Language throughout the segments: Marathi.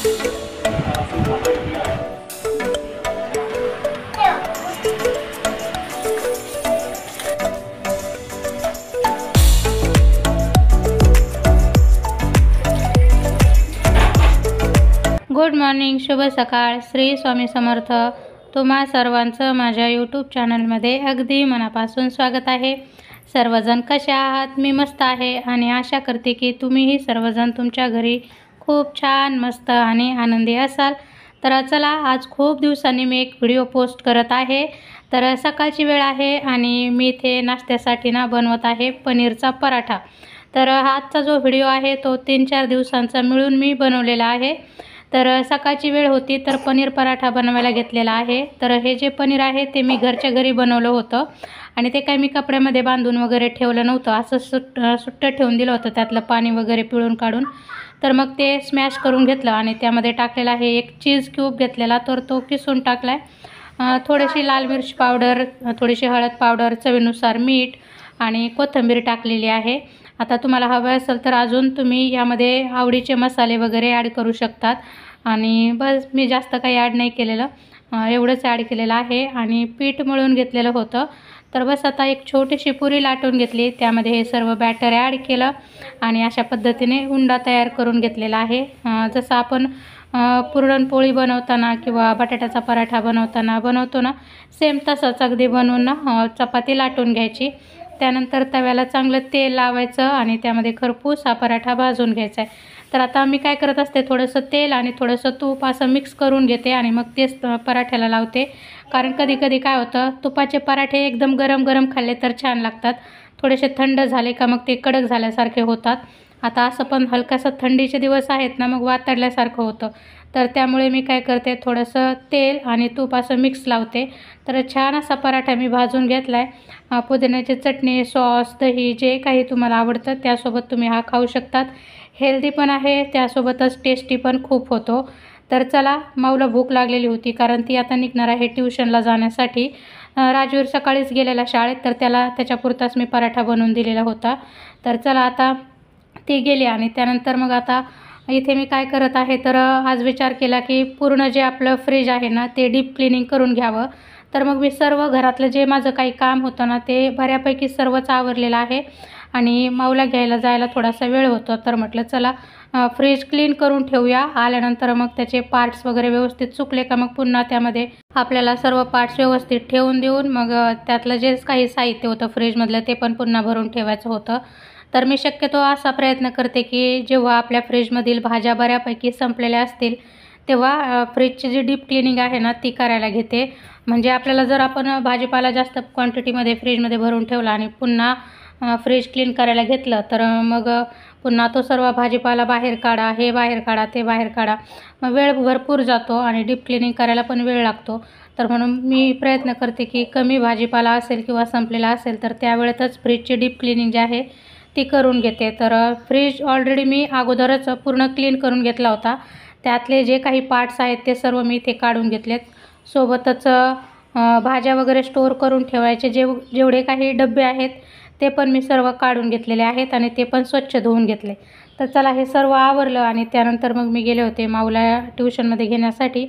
गुड मॉर्निंग, शुभ सकाळ. श्री स्वामी समर्थ. तुम्हा सर्वांचं माझ्या यूट्यूब चॅनलमध्ये अगदी मनापासून स्वागत आहे. सर्वजण कसे आहात? मी मस्त आहे आणि आशा करते की तुम्हीही सर्वजण तुमच्या घरी खूप छान, मस्त आणि आनंदी असाल. तर चला, आज खूप दिवसांनी मी एक व्हिडिओ पोस्ट करत आहे. तर सकाळची वेळ आहे आणि मी इथे नाश्त्यासाठी बनवत आहे पनीरचा पराठा. तर आजचा जो व्हिडिओ आहे तो 3-4 दिवसांचा मिळून मी बनवलेला आहे. तर सकाळची वेळ होती तर पनीर पराठा बनवायला घेतलेला आहे. तर हे जे पनीर आहे ते मी घरच्या घरी बनवलं होतं आणि ते काही मी कपड्यामध्ये बांधून वगैरे ठेवलं नव्हतं. असं सुट्टं ठेवून दिलं होतं, त्यातलं पाणी वगैरे पिळून काढून. तर मग ते स्मॅश करून घेतलं आणि त्यामध्ये टाकलेला आहे एक चीज क्यूब घेतलेला, तर तो किसून टाकला आहे. थोडीशी लाल मिरची पावडर, थोडीशी हळद पावडर, चवीनुसार मीठ आणि कोथिंबीर टाकलेली आहे. आता तुम्हाला हवं असेल तर अजून तुम्ही यामध्ये आवडीचे मसाले वगैरे ॲड करू शकतात. आणि बस मी जास्त काही ॲड नाही केलेलं, एवढंच ॲड केलेलं आहे. आणि पीठ मळून घेतलेलं होतं. तर बस आता एक छोटीशी पुरी लाटून घेतली, त्यामध्ये हे सर्व बॅटर ॲड केलं आणि अशा पद्धतीने उंडा तयार करून घेतलेला आहे. जसं आपण पुरणपोळी बनवताना किंवा बटाट्याचा पराठा बनवतो ना, सेम तसंच अगदी बनवून चपाती लाटून घ्यायची. त्यानंतर तव्याला चांगलं तेल लावायचं आणि त्यामध्ये खरपूस हा पराठा भाजून घ्यायचा आहे. तर आता मी काय करत असते, थोडंसं तेल आणि थोडंसं तूप असं मिक्स करून घेते आणि मग तेच पराठ्याला लावते. कारण कधी कधी काय होतं, तुपाचे पराठे एकदम गरम गरम खाल्ले तर छान लागतात, थोडेसे थंड झाले का मग ते कडक झाल्यासारखे होतात. आता असं पण हलकासा थंडीचे दिवस आहेत ना, मग वातडल्यासारखं होतं. तर त्यामुळे मी काय करते, थोडंसं तेल आणि तूप असं मिक्स लावते. तर छान असा पराठा मी भाजून घेतला आहे. पुदिन्याची चटणी, सॉस, दही जे काही तुम्हाला आवडतं त्यासोबत तुम्ही हा खाऊ शकतात. हेल्दी पण आहे, त्यासोबतच टेस्टी पण खूप होतो. तर चला, माऊला भूक लागलेली होती कारण ती आता निघणार आहे ट्युशनला जाण्यासाठी. राजवीर सकाळीच गेलेला शाळेत, तर त्याच्यापुरताच मी पराठा बनवून दिलेला होता. तर चला, आता ती गेली आणि त्यानंतर मग आता इथे मी काय करत आहे, तर आज विचार केला की पूर्ण जे आपलं फ्रीज आहे ना ते डीप क्लिनिंग करून घ्यावं. तर मग मी सर्व घरातलं जे माझं काही काम होतं ना ते बऱ्यापैकी सर्वच आवरलेलं आहे आणि माऊला घ्यायला जायला थोडासा वेळ होता. तर म्हटलं चला फ्रीज क्लीन करून ठेवूया. आल्यानंतर मग त्याचे पार्ट्स वगैरे व्यवस्थित सुकले का मग पुन्हा त्यामध्ये आपल्याला सर्व पार्ट्स व्यवस्थित ठेवून देऊन मग त्यातलं जे काही साहित्य होतं फ्रीजमधलं ते पण पुन्हा भरून ठेवायचं होतं. तर मी शक्यतो असा प्रयत्न करते की जेव्हा आपल्या फ्रीजमधील भाज्या बऱ्यापैकी संपलेल्या असतील तेव्हा फ्रीजची जी डीप क्लिनिंग आहे ना ती करायला घेते. म्हणजे आपल्याला जर आपण भाजीपाला जास्त क्वांटिटीमध्ये फ्रीजमध्ये भरून ठेवला आणि पुन्हा फ्रीज क्लीन करायला घेतलं तर मग पुन्हा तो सर्व भाजीपाला बाहेर काढा, हे बाहेर काढा, ते बाहेर काढा, मग वेळ भरपूर जातो आणि डीप क्लिनिंग करायला पण वेळ लागतो. तर म्हणून मी प्रयत्न करते की कमी भाजीपाला असेल किंवा संपलेला असेल तर त्यावेळेतच फ्रीजची डीप क्लिनिंग जी आहे ती करून घेते. तर फ्रीज ऑलरेडी मी अगोदरच पूर्ण क्लीन करून घेतला होता. त्यातले जे काही पार्ट्स आहेत ते सर्व मी इथे काढून घेतलेत. सोबतच भाज्या वगैरे स्टोअर करून ठेवायचे जेवढे काही डबे आहेत ते पण मी सर्व काढून घेतलेले आहेत आणि ते पण स्वच्छ धुवून घेतले. तर चला, हे सर्व आवरलं आणि त्यानंतर मग मी गेले होते माऊला ट्युशनमध्ये घेण्यासाठी.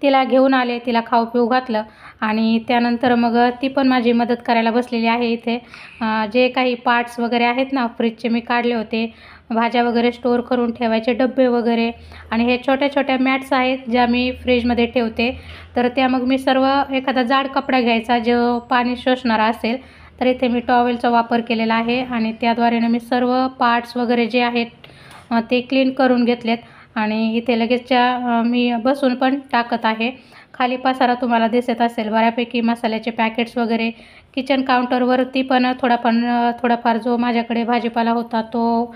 तिला घेऊन आले, तिला खाऊ पिऊ घातलं आणि त्यानंतर मग ती पण माझी मदत करायला बसलेली आहे. इथे जे काही पार्ट्स वगैरे आहेत ना फ्रीजचे मी काढले होते, भाज्या वगैरे स्टोअर करून ठेवायचे डबे वगैरे, आणि हे छोट्या छोट्या मॅट्स आहेत ज्या मी फ्रीजमध्ये ठेवते. तर त्या मग मी सर्व एखादा जाड कपडा घ्यायचा जो पाणी शोषणारा असेल, तर इथे मी टॉवेलचा वापर केलेला आहे आणि त्याद्वारे मी सर्व पार्ट्स वगैरे जे आहेत ते क्लीन करून घेतलेत. आणि इथे लगेचच्या मी बसून पण टाकत आहे. खाली पसारा तुम्हाला दिसत असेल, बऱ्यापैकी मसाल्याचे पॅकेट्स वगैरे किचन काउंटरवरती पण थोडाफार जो माझ्याकडे भाजीपाला होता तो,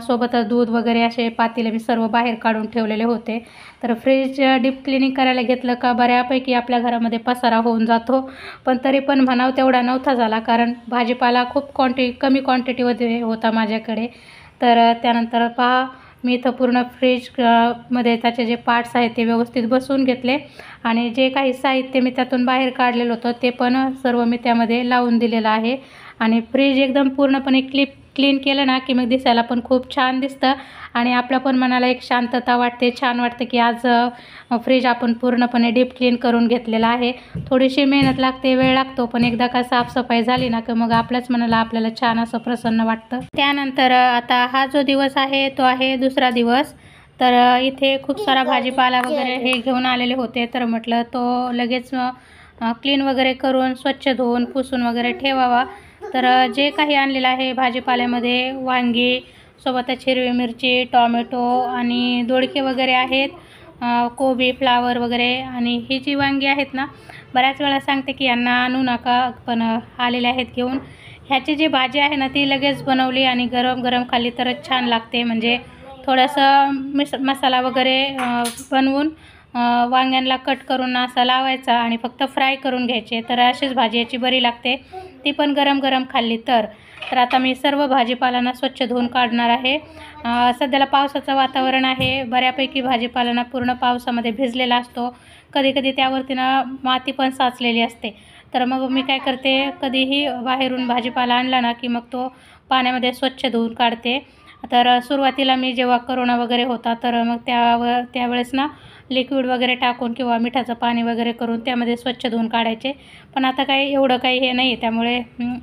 सोबतच दूध वगैरे असे पातेले मी सर्व बाहेर काढून ठेवलेले होते. तर फ्रीज डीप क्लिनिंग करायला घेतलं का बऱ्यापैकी आपल्या घरामध्ये पसारा होऊन जातो. पण तरी पण म्हणावं तेवढा नव्हता झाला, कारण भाजीपाला खूप कमी क्वांटिटीमध्ये होता माझ्याकडे. तर त्यानंतर पहा, मी इथं पूर्ण फ्रीज मध्ये त्याचे जे पार्ट्स आहेत ते व्यवस्थित बसवून घेतले आणि जे काही साहित्य मी त्यातून बाहेर काढलेलं होतं ते पण सर्व मी त्यामध्ये लावून दिलेलं आहे. आणि फ्रीज एकदम पूर्णपणे क्लीन केलं ना की मग दिसायला पण खूप छान दिसतं आणि आपल्या पण मनाला एक शांतता वाटते, छान वाटतं की आज फ्रीज आपण पूर्णपणे डीप क्लीन करून घेतलेला आहे. थोडीशी मेहनत लागते, वेळ लागतो, पण एकदा का साफसफाई झाली ना की मग आपल्याच मनाला आपल्याला छान असं प्रसन्न वाटतं. त्यानंतर आता हा जो दिवस आहे तो आहे दुसरा दिवस. तर इथे खूप सारा भाजीपाला वगैरे हे घेऊन आलेले होते, तर म्हटलं तो लगेच क्लीन वगैरे करून स्वच्छ धुवून पुसून वगैरे ठेवावा. तर जे काही आणलेलं आहे भाजीपाल्यामध्ये वांगी, सोबतच हिरवी मिरची, टॉमॅटो आणि दोडके वगैरे आहेत, कोबी, फ्लावर वगैरे. आणि ही जी वांगी आहेत ना, बऱ्याच वेळा सांगते की यांना आणू नका, पण आलेले आहेत घेऊन. ह्याची जी भाजी आहे ना ती लगेच बनवली आणि गरम गरम खाल्ली तरच छान लागते. म्हणजे थोडंसं मसाला वगैरे बनवून वांग्यांना कट करून असा लावायचा आणि फक्त फ्राय करून घ्यायचे, तर अशीच भाजी याची बरी लागते, ती पण गरम गरम खाल्ली तर. तर आता मी सर्व भाजीपालांना स्वच्छ धुवून काढणार आहे. सध्याला पावसाचं वातावरण आहे, बऱ्यापैकी भाजीपालांना पूर्ण पावसामध्ये भिजलेला असतो, कधी कधी त्यावरती ना माती पण साचलेली असते. तर मग मी काय करते, कधीही बाहेरून भाजीपाला आणला ना की मग तो पाण्यामध्ये स्वच्छ धुवून काढते. तर सुरुवातीला मी जेव्हा करोना वगैरे होता तर मग त्यावेळेस ना लिक्विड वगैरे टाकून किंवा मिठाचं पाणी वगैरे करून त्यामध्ये स्वच्छ धुवून काढायचे. पण आता काही एवढं काही हे नाही, त्यामुळे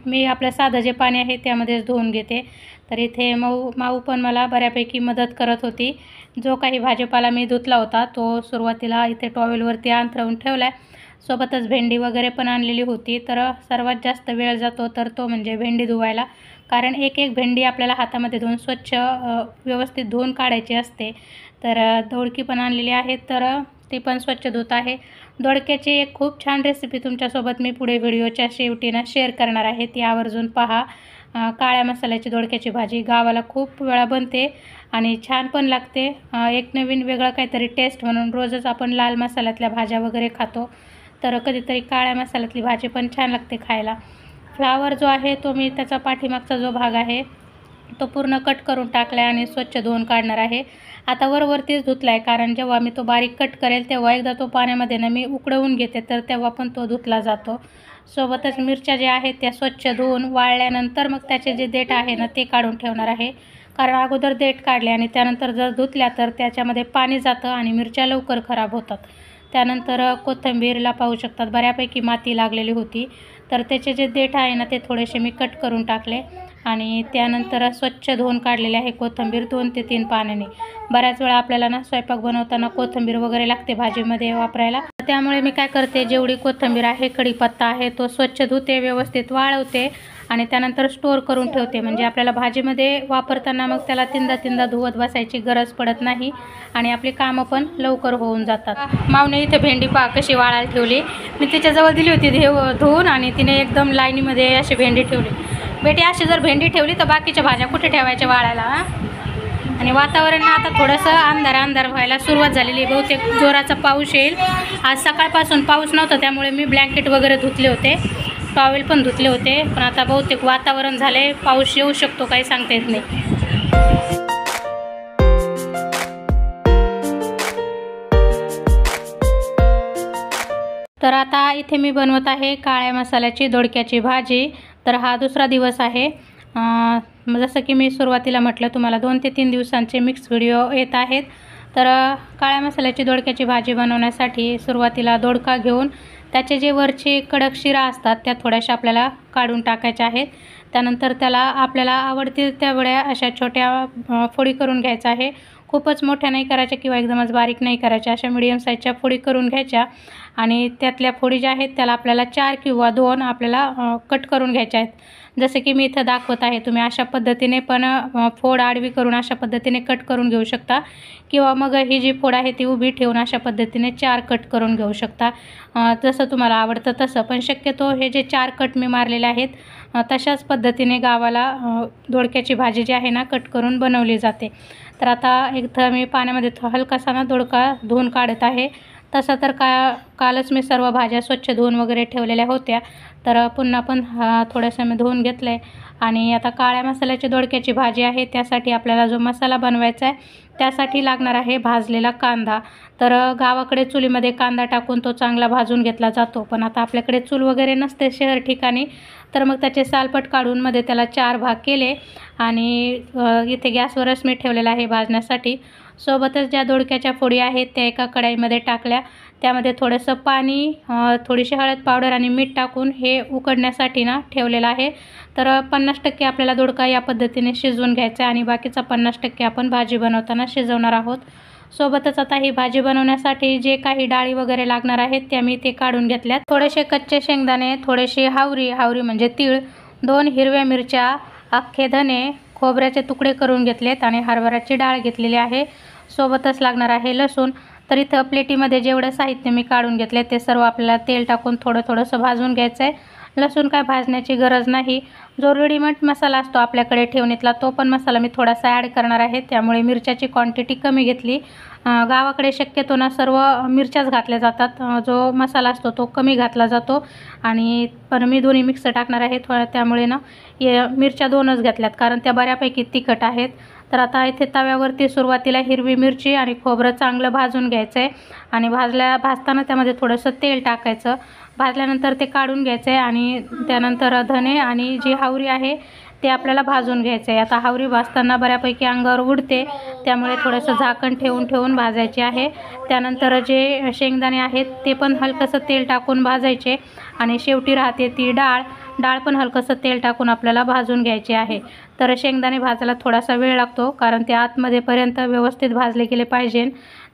मी आपलं साधं जे पाणी आहे त्यामध्येच धुवून घेते. तर इथे माऊ पण मला बऱ्यापैकी मदत करत होती. जो काही भाजीपाला मी धुतला होता तो सुरुवातीला इथे टॉवेलवरती अंथरवून ठेवला आहे. सोबतच भेंडी वगैरे पण आणलेली होती. तर सर्वात जास्त वेळ जातो तर तो म्हणजे भेंडी धुवायला, कारण एक एक भेंडी आपल्याला हातामध्ये धुवून स्वच्छ व्यवस्थित धुवून काढायची असते. तर दोडकी पण आणलेली आहे, तर ती पण स्वच्छ धुत आहे. दोडक्याची एक खूप छान रेसिपी तुमच्यासोबत मी पुढे व्हिडिओच्या शेवटीनं शेअर करणार आहे, ती आवर्जून पहा. काळ्या मसाल्याची दोडक्याची भाजी गावाला खूप वेळा बनते आणि छान पण लागते. एक नवीन वेगळं काहीतरी टेस्ट म्हणून रोजच आपण लाल मसाल्यातल्या भाज्या वगैरे खातो, तर कधीतरी काळ्या मसाल्यातली भाजी पण छान लागते खायला. फ्लावर जो आहे तो मी त्याचा पाठीमागचा जो भाग आहे तो पूर्ण कट करून टाकला आहे आणि स्वच्छ धुवून काढणार आहे. आता वरतीच धुतला आहे, कारण जेव्हा मी तो बारीक कट करेल तेव्हा एकदा तो पाण्यामध्ये ना मी उकळवून घेते, तर तेव्हा पण तो धुतला जातो. सोबतच मिरच्या ज्या आहेत त्या स्वच्छ धुवून वाळल्यानंतर मग त्याचे जे देठ आहे ना ते काढून ठेवणार आहे, कारण अगोदर देठ काढले आणि त्यानंतर जर धुतल्या तर त्याच्यामध्ये पाणी जातं आणि मिरच्या लवकर खराब होतात. त्यानंतर कोथिंबीरला पाहू शकतात बऱ्यापैकी माती लागलेली होती, तर त्याचे जे देठ आहे ना ते थोडेसे मी कट करून टाकले आणि त्यानंतर स्वच्छ धुवून काढलेले आहे कोथिंबीर 2 ते 3 पाण्याने. बऱ्याच वेळा आपल्याला ना स्वयंपाक बनवताना कोथिंबीर वगैरे लागते भाजीमध्ये वापरायला, त्यामुळे मी काय करते, जेवढी कोथिंबीर आहे, कढीपत्ता आहे, तो स्वच्छ धुते, व्यवस्थित वाळवते आणि त्यानंतर स्टोअर करून ठेवते. म्हणजे आपल्याला भाजीमध्ये वापरताना मग त्याला तीनदा धुवत बसायची गरज पडत नाही आणि आपली कामं पण लवकर होऊन जातात. मावने इथे भेंडी कशी वाळायला ठेवली, मी तिच्याजवळ दिली होती धुवून आणि तिने एकदम लाईनीमध्ये अशी भेंडी ठेवली. बेटी अशी जर भेंडी ठेवली तर बाकीच्या भाज्या कुठे ठेवायच्या वाळायला? आणि वातावरण आता थोडंसं अंधार व्हायला सुरुवात झालेली, बहुतेक जोराचा पाऊस येईल. आज सकाळपासून पाऊस नव्हता, त्यामुळे मी ब्लँकेट वगैरे धुतले होते, टॉवेल पण धुतले होते, पण आता बहुतेक वातावरण झाले, पाऊस येऊ शकतो, काही सांगता येत नाही. तर आता इथे मी बनवत आहे काळ्या मसाल्याची दोडक्याची भाजी. तर हा दुसरा दिवस आहे. जसं की मी सुरुवातीला म्हटलं तुम्हाला 2 ते 3 दिवसांचे मिक्स व्हिडिओ येत आहेत. तर काळ्या मसाल्याची दोडक्याची भाजी बनवण्यासाठी सुरुवातीला दोडका घेऊन त्याचे जे वरचे कडक शिरा असतात त्या थोड्याशा आपल्याला काढून टाकायच्या आहेत. त्यानंतर त्याला आपल्याला आवडतील तेवढ्या अशा छोट्या फोडी करून घ्यायचा आहे. खूपच मोठ्या नाही करायच्या किंवा एकदमच बारीक नाही करायच्या, अशा मीडियम साईजच्या फोडी करून घ्यायच्या आणि त्यातल्या फोडी ज्या आहेत त्याला आपल्याला 4 किंवा 2 आपल्याला कट करून घ्यायच्या आहेत. जसे की मी इथं दाखवत आहे, तुम्ही अशा पद्धतीने पण फोड आडवी करून अशा पद्धतीने कट करून घेऊ शकता किंवा मग ही जी फोड आहे ती उभी ठेवून अशा पद्धतीने 4 कट करून घेऊ शकता, जसं तुम्हाला आवडतं तसं. पण शक्यतो हे जे 4 कट मी मारलेले आहेत तशाच पद्धतीने गावाला दोडक्याची भाजी जी आहे ना कट करून बनवली जाते. तर आता इथं मी पाण्यामध्ये हलकासा ना दोडका धुवून काढत आहे. तसं तर कालच मी सर्व भाज्या स्वच्छ धुवून वगैरे ठेवलेल्या होत्या, तर पुन्हा पण थोडंसं मी धुवून घेतलं आहे आणि आता काळ्या मसाल्याची दोडक्याची भाजी आहे, त्यासाठी आपल्याला जो मसाला बनवायचा आहे त्यासाठी लागणार आहे भाजलेला कांदा। तर गावाकडे चुलीमध्ये कांदा टाकून तो चांगला भाजून घेतला जातो, पण आता आपल्याकडे चूल वगैरे नसते शहर ठिकाणी, तर मग त्याचे सालपट काढून मध्ये त्याला 4 भाग केले आणि इथे गॅसवरच मी ठेवलेला आहे भाजण्यासाठी। सोबतच ज्या दोडक्याच्या फोडी आहेत त्या एका कढईमध्ये टाकल्या, त्यामध्ये थोडंसं पाणी, थोडीशी हळद पावडर आणि मीठ टाकून हे उकडण्यासाठी ना ठेवलेलं आहे। तर 50% आपल्याला दोडका या पद्धतीने शिजवून घ्यायचा आहे आणि बाकीचा 50% आपण भाजी बनवताना शिजवणार आहोत। सोबतच आता ही भाजी बनवण्यासाठी जे काही डाळी वगैरे लागणार आहेत त्या मी ते काढून घेतल्यात। थोडेसे कच्चे शेंगदाणे, थोडेसे हावरी म्हणजे तीळ, 2 हिरव्या मिरच्या, अख्खे धने, खोबऱ्याचे तुकडे करून घेतलेत आणि हरभऱ्याची डाळ घेतलेली आहे। सोबतच लागणार आहे लसूण। तर इथं प्लेटीमध्ये जेवढं साहित्य मी काढून घेतले ते सर्व आपल्याला तेल टाकून थोडंसं भाजून घ्यायचं आहे। लसूण काय भाजण्याची गरज नाही, जो रेडीमेड मसाला असतो आपल्याकडे ठेवणीतला तो पण मसाला मी थोडासा ॲड करणार आहे, त्यामुळे मिरच्याची क्वांटिटी कमी घेतली। गावाकडे शक्यतो ना सर्व मिरच्याच घातल्या जातात, जो मसाला असतो तो कमी घातला जातो आणि पण मी दोन्ही मिक्स टाकणार आहे त्यामुळे ना मिरच्या 2च घेतल्यात, कारण त्या बऱ्यापैकी तिखट आहेत। तर आता इथे तव्यावरती सुरुवातीला हिरवी मिरची आणि खोबरं चांगलं भाजून घ्यायचं आहे आणि भाजताना त्यामध्ये थोडंसं तेल टाकायचं। भाजल्यानंतर ते काढून घ्यायचं आहे आणि त्यानंतर धने आणि जी हावरी आहे ते आपल्याला भाजून घ्यायचं आहे। आता हावरी भाजताना बऱ्यापैकी अंगावर उडते, त्यामुळे थोडंसं झाकण ठेवून भाजायचे आहे। त्यानंतर जे शेंगदाणे आहेत ते पण हलकंसं तेल टाकून भाजायचे आणि शेवटी राहते ती डाळ पण हलकंसं तेल टाकून आपल्याला भाजून घ्यायची आहे। तर शेंगदाणे भाजायला थोडासा वेळ लागतो, कारण ते आतमध्येपर्यंत व्यवस्थित भाजले गेले पाहिजे।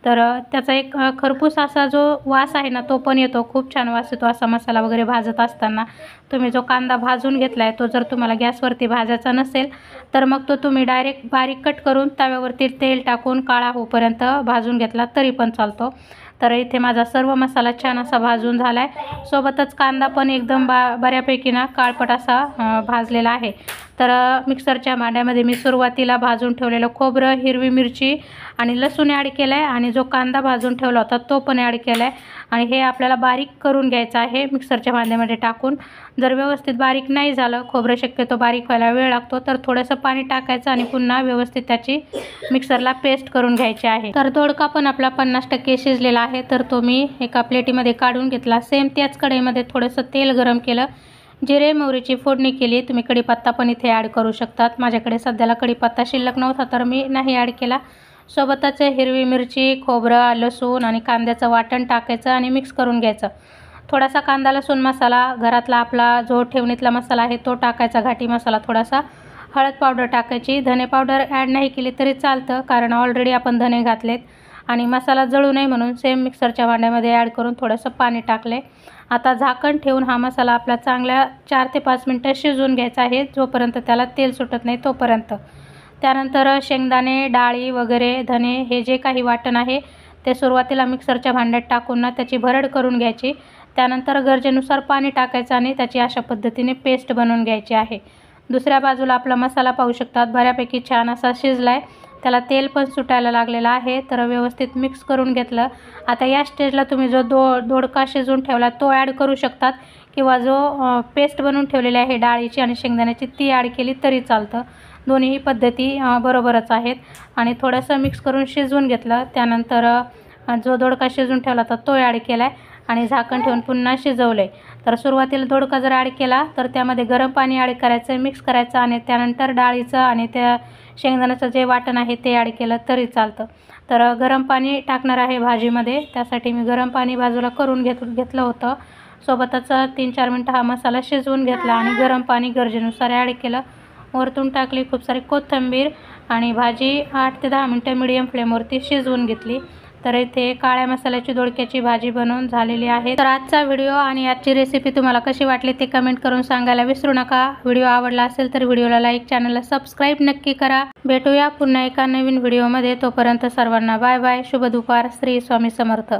तर त्याचा एक खरपूस असा जो वास आहे ना तो पण येतो, खूप छान वास येतो असा मसाला वगैरे भाजत असताना। तुम्ही जो कांदा भाजून घेतला आहे तो जर तुम्हाला गॅसवरती भाजायचा नसेल तर मग तो तुम्ही डायरेक्ट बारीक कट करून तव्यावरती तेल टाकून काळा होईपर्यंत भाजून घेतला तरी पण चालतो। तर इथे माझा सर्व मसाला छान असा भाजून झाला आहे, सोबतच कांदा पण एकदम बऱ्यापैकी ना काळपट असा भाजलेला आहे। तर मिक्सरच्या भांड्यामध्ये मी सुरुवातीला भाजून ठेवलेलं खोबरं, हिरवी मिरची आणि लसूण ॲड केलं आहे आणि जो कांदा भाजून ठेवला होता तो पण ॲड केला आहे आणि हे आपल्याला बारीक करून घ्यायचं आहे मिक्सरच्या भांड्यामध्ये टाकून। जर व्यवस्थित बारीक नाही झालं, खोबरं शक्यतो बारीक व्हायला वेळ लागतो, तर थोडंसं पाणी टाकायचं आणि पुन्हा व्यवस्थित त्याची मिक्सरला पेस्ट करून घ्यायची आहे। तर दोडका पण आपला 50% शिजलेला आहे, तर तो मी एका प्लेटीमध्ये काढून घेतला। सेम त्याच कढईमध्ये थोडंसं तेल गरम केलं, जिरे मोहरीची फोडणी केली। तुम्ही कढीपत्ता पण इथे ॲड करू शकतात, माझ्याकडे सध्याला कढीपत्ता शिल्लक नव्हता तर मी नाही ॲड केला। सोबतच हिरवी मिरची, खोबरं, लसूण आणि कांद्याचं वाटण टाकायचं आणि मिक्स करून घ्यायचं। थोडासा कांदा लसूण मसाला, घरातला आपला जो ठेवणीतला मसाला आहे तो टाकायचा, घाटी मसाला थोडासा, हळद पावडर टाकायची। धने पावडर ॲड नाही केली तरी चालतं, कारण ऑलरेडी आपण धने घातलेत आणि मसाला जळू नये म्हणून सेम मिक्सरच्या भांड्यामध्ये ॲड करून थोडंसं पाणी टाकले। आता झाकण ठेवून हा मसाला आपला चांगल्या 4 ते 5 मिनटं शिजवून घ्यायचा आहे, जोपर्यंत त्याला तेल सुटत नाही तोपर्यंत। त्यानंतर शेंगदाणे, डाळी वगैरे, धने हे जे काही वाटण आहे ते सुरुवातीला मिक्सरच्या भांड्यात टाकून ना त्याची भरड करून घ्यायची। त्यानंतर गरजेनुसार पाणी टाकायचं आणि त्याची अशा पद्धतीने पेस्ट बनवून घ्यायची आहे। दुसऱ्या बाजूला आपला मसाला पाहू शकतात बऱ्यापैकी छान असा शिजला आहे, त्याला तेल पण सुटायला लागलेलं आहे। तर व्यवस्थित मिक्स करून घेतलं। आता या स्टेजला तुम्ही जो दोडका शिजवून ठेवला तो ॲड करू शकतात, किंवा जो पेस्ट बनवून ठेवलेली आहे डाळीची आणि शेंगदाण्याची ती ॲड केली तरी चालतं, दोन्ही पद्धती बरोबरच आहेत। आणि थोडंसं मिक्स करून शिजवून घेतलं, त्यानंतर जो दोडका शिजवून ठेवला होता तो ॲड केला आहे आणि झाकण ठेवून पुन्हा शिजवलं आहे। तर सुरुवातीला दोडका जर ॲड केला तर त्यामध्ये गरम पाणी ॲड करायचं, मिक्स करायचं आणि त्यानंतर डाळीचं आणि त्या शेंगदाण्याचं जे वाटण आहे ते ॲड केलं तरी चालतं। तर गरम पाणी टाकणार आहे भाजीमध्ये, त्यासाठी मी गरम पाणी बाजूला करून घेतलं होतं। सोबतच 3-4 मिनटं हा मसाला शिजवून घेतला आणि गरम पाणी गरजेनुसार ॲड केलं। वरतून टाकली खूप सारी कोथिंबीर आणि भाजी 8 ते 10 मिनटं मीडियम फ्लेमवरती शिजवून घेतली। तर इथे काळ्या मसाल्याची दोडक्याची भाजी बनवून झालेली आहे। तर आजचा व्हिडिओ आणि आजची रेसिपी तुम्हाला कशी वाटली ते कमेंट करून सांगायला विसरू नका। व्हिडिओ आवडला असेल तर व्हिडिओला लाईक, चॅनलला सबस्क्राईब नक्की करा। भेटूया पुन्हा एका नवीन व्हिडिओमध्ये, तोपर्यंत सर्वांना बाय बाय, शुभ दुपार, श्री स्वामी समर्थ।